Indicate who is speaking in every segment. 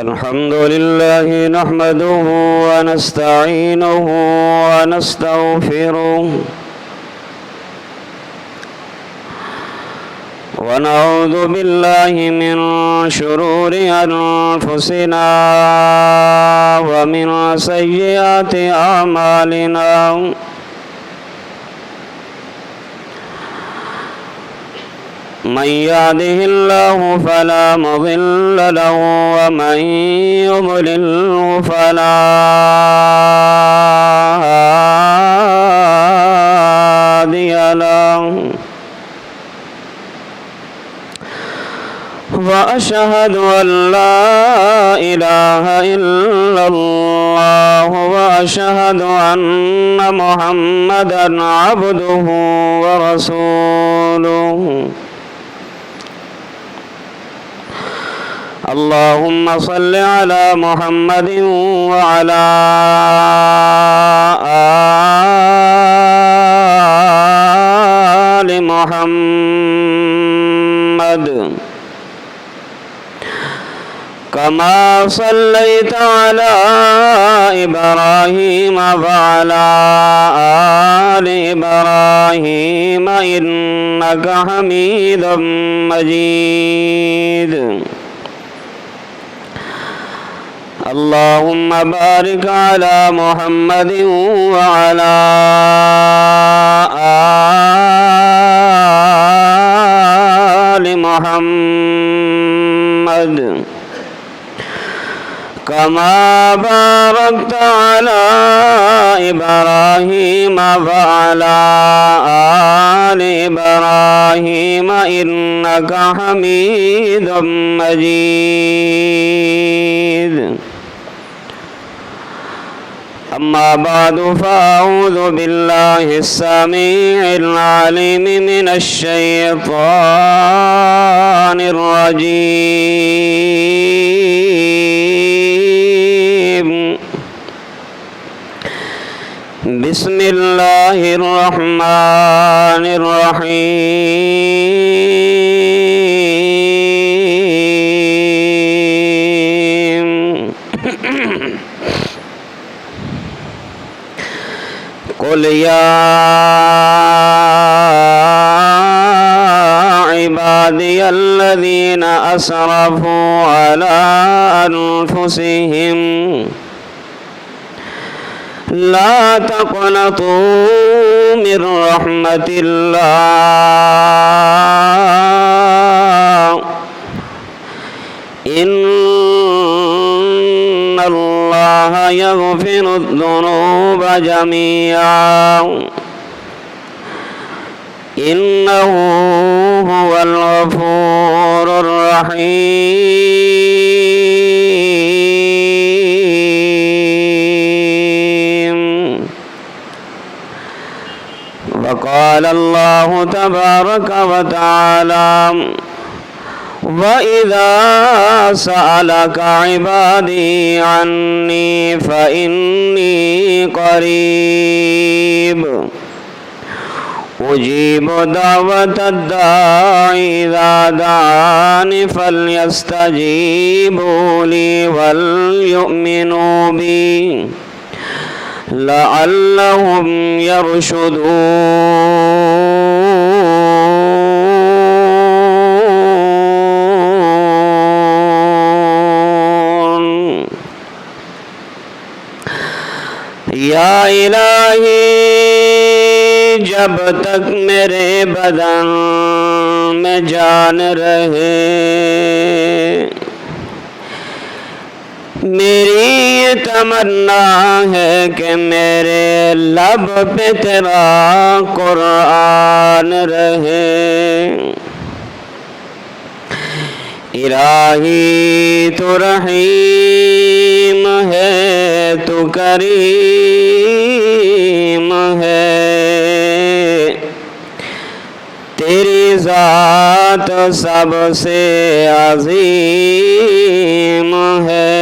Speaker 1: الحمد لله نحمده ونستعينه ونستغفره ونعوذ بالله من شرور أنفسنا ومن سيئات أعمالنا من يهده الله فلا مضل له ومن يضلله فلا هادي له وأشهد أن لا إله إلا الله وأشهد أن محمدًا عبده ورسوله اللهم صل على محمد وعلى آل محمد كما صليت على إبراهيم وعلى آل إبراهيم إنك حميد مجيد اللهم بارك على محمد وعلى آل محمد كما باركت على إبراهيم وعلى آل إبراهيم إنك حميد مجيد أما بعد فأعوذ بالله السميع العليم من الشيطان الرجيم بسم الله الرحمن الرحيم قل يا عبادي الذين أسرفوا على أنفسهم لا تقنطوا من رحمة الله إن الله يغفر الذنوب جميعا إنه هو الغفور الرحيم وقال الله تبارك وتعالى وَإِذَا سَأَلَكَ عِبَادِي عَنِّي فَإِنِّي قَرِيبٌ أُجِيبُ دَعْوَةَ الدَّاعِ إِذَا دَعَانِ فَلْيَسْتَجِيبُوا لِي وَلْيُؤْمِنُوا بِي لَعَلَّهُمْ يَرْشُدُونَ یا الہی جب تک میرے بدن میں جان رہے میری یہ تمنا ہے کہ میرے لب پہ تیرا قرآن رہے الہی تو رحیم ہے تو کریم ہے تیری ذات سب سے عظیم ہے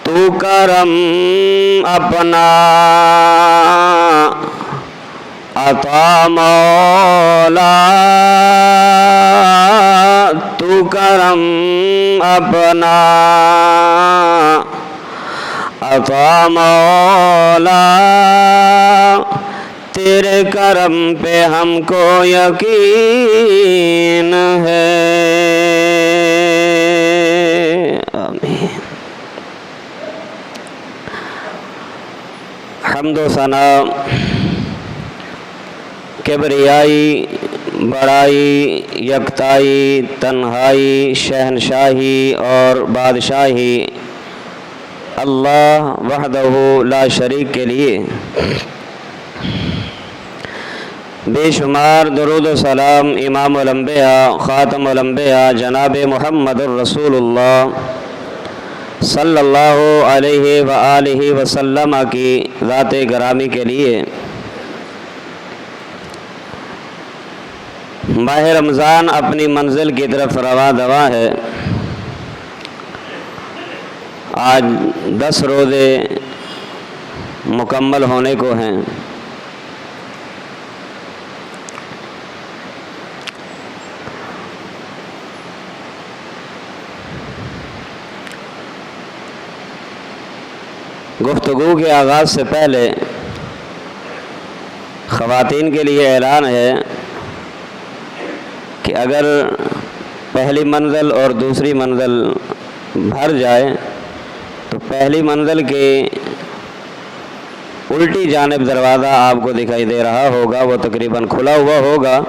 Speaker 1: تو کرم اپنا عطا مولا تو کرم اپنا، عطا مولا تیرے کرم پہ ہم کو یقین ہے۔ آمین۔ حمد و ثنا، کبریائی، بڑائی، یکتائی، تنہائی، شہنشاہی اور بادشاہی اللہ وحدہ لا شریک کے لیے، بے شمار درود و سلام امام الانبیاء خاتم الانبیاء جناب محمد الرسول اللہ صلی اللہ علیہ وآلہ وسلم کی ذات گرامی کے لیے۔ ماہ رمضان اپنی منزل کی طرف رواں دواں ہے۔ آج 10 روزے مکمل ہونے کو ہیں۔ گفتگو کے آغاز سے پہلے خواتین کے لیے اعلان ہے کہ اگر پہلی منزل اور دوسری منزل بھر جائے تو پہلی منزل کی الٹی جانب دروازہ آپ کو دکھائی دے رہا ہوگا، وہ تقریباً کھلا ہوا ہوگا،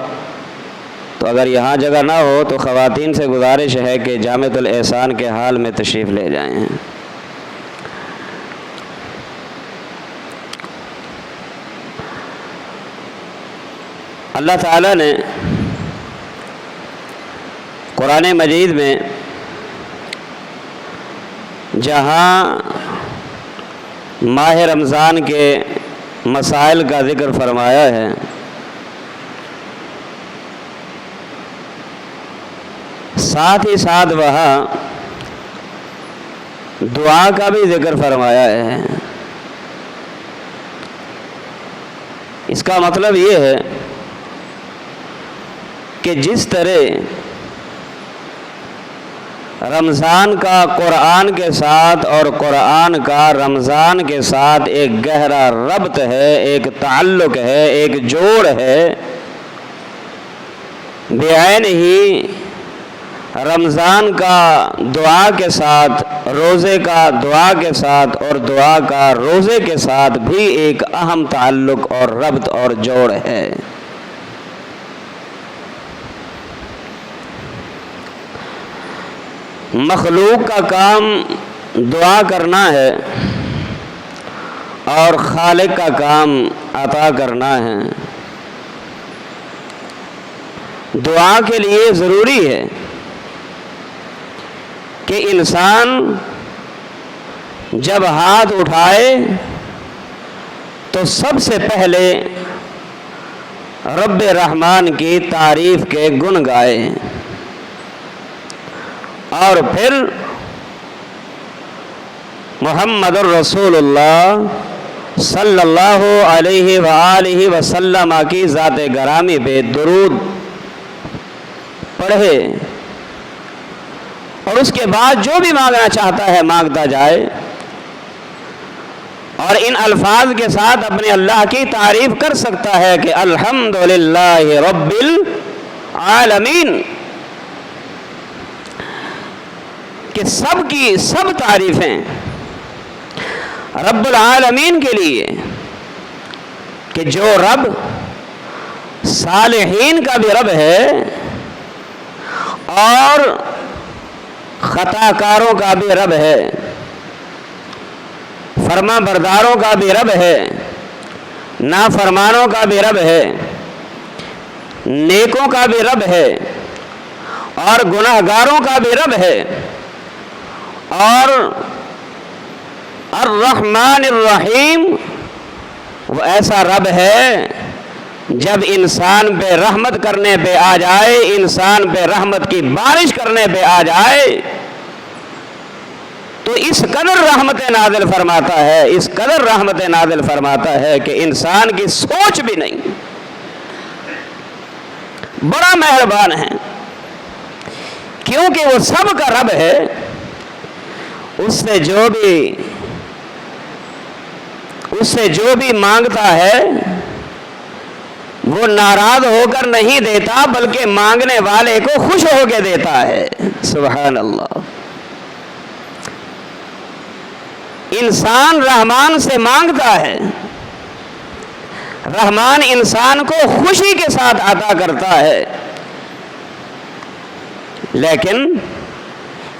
Speaker 1: تو اگر یہاں جگہ نہ ہو تو خواتین سے گزارش ہے کہ جامعۃ الاحسان کے حال میں تشریف لے جائیں۔ اللہ تعالیٰ نے قرآن مجید میں جہاں ماہ رمضان کے مسائل کا ذکر فرمایا ہے، ساتھ ہی ساتھ وہاں دعا کا بھی ذکر فرمایا ہے۔ اس کا مطلب یہ ہے کہ جس طرح رمضان کا قرآن کے ساتھ اور قرآن کا رمضان کے ساتھ ایک گہرا ربط ہے، ایک تعلق ہے، ایک جوڑ ہے، بعین ہی رمضان کا دعا کے ساتھ، روزے کا دعا کے ساتھ اور دعا کا روزے کے ساتھ بھی ایک اہم تعلق اور ربط اور جوڑ ہے۔ مخلوق کا کام دعا کرنا ہے اور خالق کا کام عطا کرنا ہے۔ دعا کے لیے ضروری ہے کہ انسان جب ہاتھ اٹھائے تو سب سے پہلے رب رحمان کی تعریف کے گن گائے اور پھر محمد الرسول اللہ صلی اللہ علیہ وآلہ وسلم کی ذات گرامی پہ درود پڑھے اور اس کے بعد جو بھی مانگنا چاہتا ہے مانگتا جائے اور ان الفاظ کے ساتھ اپنے اللہ کی تعریف کر سکتا ہے کہ الحمدللہ رب العالمین، کہ سب کی سب تعریفیں رب العالمین کے لیے، کہ جو رب صالحین کا بھی رب ہے اور خطا کاروں کا بھی رب ہے، فرما برداروں کا بھی رب ہے، نافرمانوں کا بھی رب ہے، نیکوں کا بھی رب ہے اور گناہگاروں کا بھی رب ہے، اور الرحمن الرحیم وہ ایسا رب ہے جب انسان پہ رحمت کرنے پہ آ جائے، انسان پہ رحمت کی بارش کرنے پہ آ جائے تو اس قدر رحمت نازل فرماتا ہے، اس قدر رحمت نازل فرماتا ہے کہ انسان کی سوچ بھی نہیں، بڑا مہربان ہے، کیونکہ وہ سب کا رب ہے۔ اس سے جو بھی مانگتا ہے وہ ناراض ہو کر نہیں دیتا، بلکہ مانگنے والے کو خوش ہو کے دیتا ہے۔ سبحان اللہ۔ انسان رحمان سے مانگتا ہے، رحمان انسان کو خوشی کے ساتھ عطا کرتا ہے، لیکن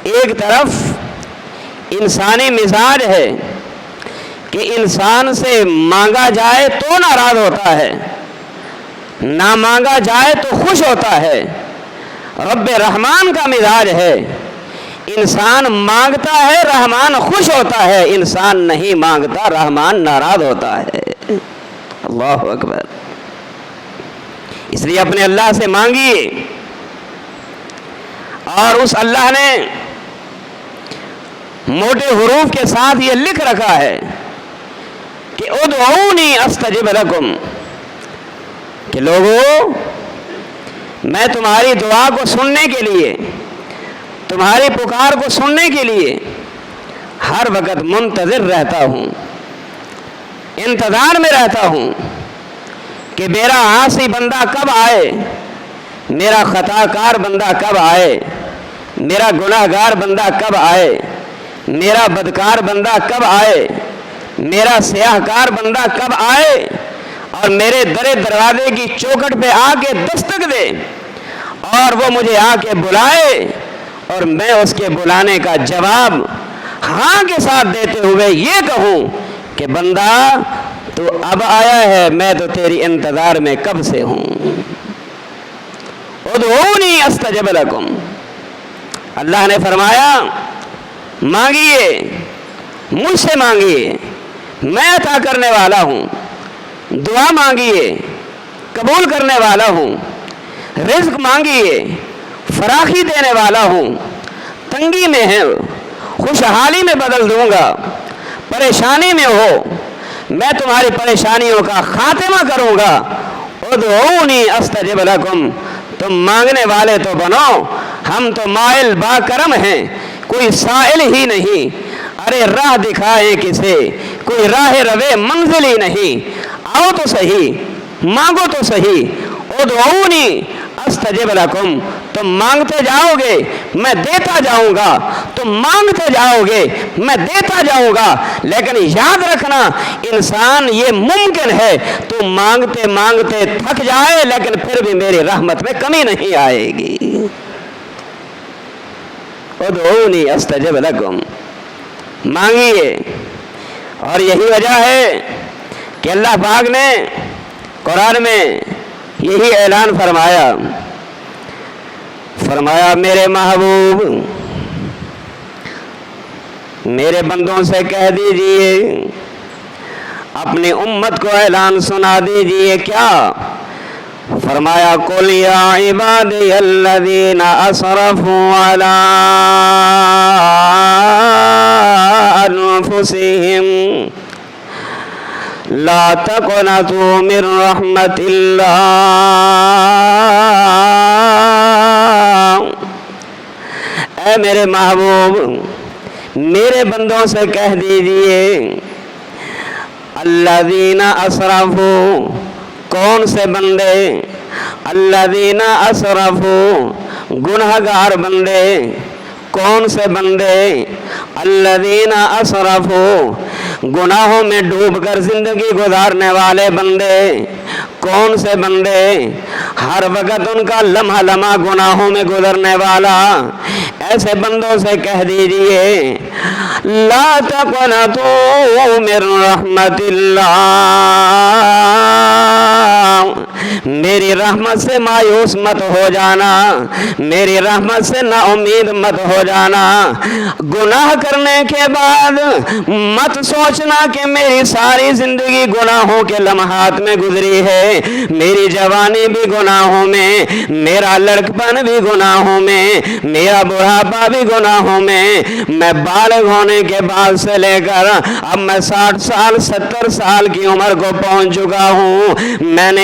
Speaker 1: ایک طرف انسانی مزاج ہے کہ انسان سے مانگا جائے تو ناراض ہوتا ہے، نہ مانگا جائے تو خوش ہوتا ہے۔ رب رحمان کا مزاج ہے، انسان مانگتا ہے رحمان خوش ہوتا ہے، انسان نہیں مانگتا رحمان ناراض ہوتا ہے۔ اللہ اکبر۔ اس لیے اپنے اللہ سے مانگیے، اور اس اللہ نے موٹے حروف کے ساتھ یہ لکھ رکھا ہے کہ ادعونی استجب لکم، کہ لوگوں میں تمہاری دعا کو سننے کے لیے، تمہاری پکار کو سننے کے لیے ہر وقت منتظر رہتا ہوں، انتظار میں رہتا ہوں کہ میرا عاصی بندہ کب آئے، میرا خطا کار بندہ کب آئے، میرا گناہ گار بندہ کب آئے، میرا بدکار بندہ کب آئے، میرا سیاہ کار بندہ کب آئے اور میرے دروازے کی چوکھٹ پہ آ کے دستک دے، اور وہ مجھے آ کے بلائے، اور میں اس کے بلانے کا جواب ہاں کے ساتھ دیتے ہوئے یہ کہوں کہ بندہ تو اب آیا ہے، میں تو تیری انتظار میں کب سے ہوں۔ ادعونی استجب لکم، اللہ نے فرمایا مانگیے، مجھ سے مانگیے، میں عطا کرنے والا ہوں، دعا مانگیے قبول کرنے والا ہوں، رزق مانگیے فراخی دینے والا ہوں، تنگی میں ہے خوشحالی میں بدل دوں گا، پریشانی میں ہو میں تمہاری پریشانیوں کا خاتمہ کروں گا۔ ادعونی استجب لکم، تم مانگنے والے تو بنو، ہم تو مائل با کرم ہیں، کوئی سائل ہی نہیں، ارے راہ دکھائے کسے، کوئی راہ روے منزل ہی نہیں، آؤ تو صحیح مانگو تو صحیح۔ ادعونی استجب لکم، تم مانگتے جاؤ گے میں دیتا جاؤں گا، تم مانگتے جاؤ گے میں دیتا جاؤں گا، لیکن یاد رکھنا انسان یہ ممکن ہے تو مانگتے مانگتے تھک جائے لیکن پھر بھی میری رحمت میں کمی نہیں آئے گی۔ ادعونی استجب لکم، مانگیے۔ اور یہی وجہ ہے کہ اللہ پاک نے قرآن میں یہی اعلان فرمایا میرے محبوب میرے بندوں سے کہہ دیجئے، اپنی امت کو اعلان سنا دیجئے، کیا فرمایا قل یا عبادی الذین اسرفوا علی انفسہم لا تقنطوا من رحمت اللہ، اے میرے محبوب میرے بندوں سے کہہ دیجئے الذین اسرفوا، کون سے بندے، الذین اسرفوا گنہگار بندے، کون سے بندے، الذین اسرفوا گناہوں میں ڈوب کر زندگی گزارنے والے بندے، کون سے بندے ہر وقت ان کا لمحہ لمحہ گناہوں میں گزرنے والا، ایسے بندوں سے کہہ دیجئے لا تقنطوا من رحمت اللہ، میری رحمت سے مایوس مت ہو جانا، میری رحمت سے نا امید مت ہو جانا۔ گناہ کرنے کے بعد مت سوچنا کہ میری ساری زندگی گناہوں کے لمحات میں گزری ہے، میری جوانی بھی گناہوں میں، میرا لڑکپن بھی گناہوں میں، میرا بڑھاپا بھی گناہوں میں، میں بالغ ہونے کے بعد سے لے کر اب میں 60 سال 70 سال کی عمر کو پہنچ چکا ہوں، میں نے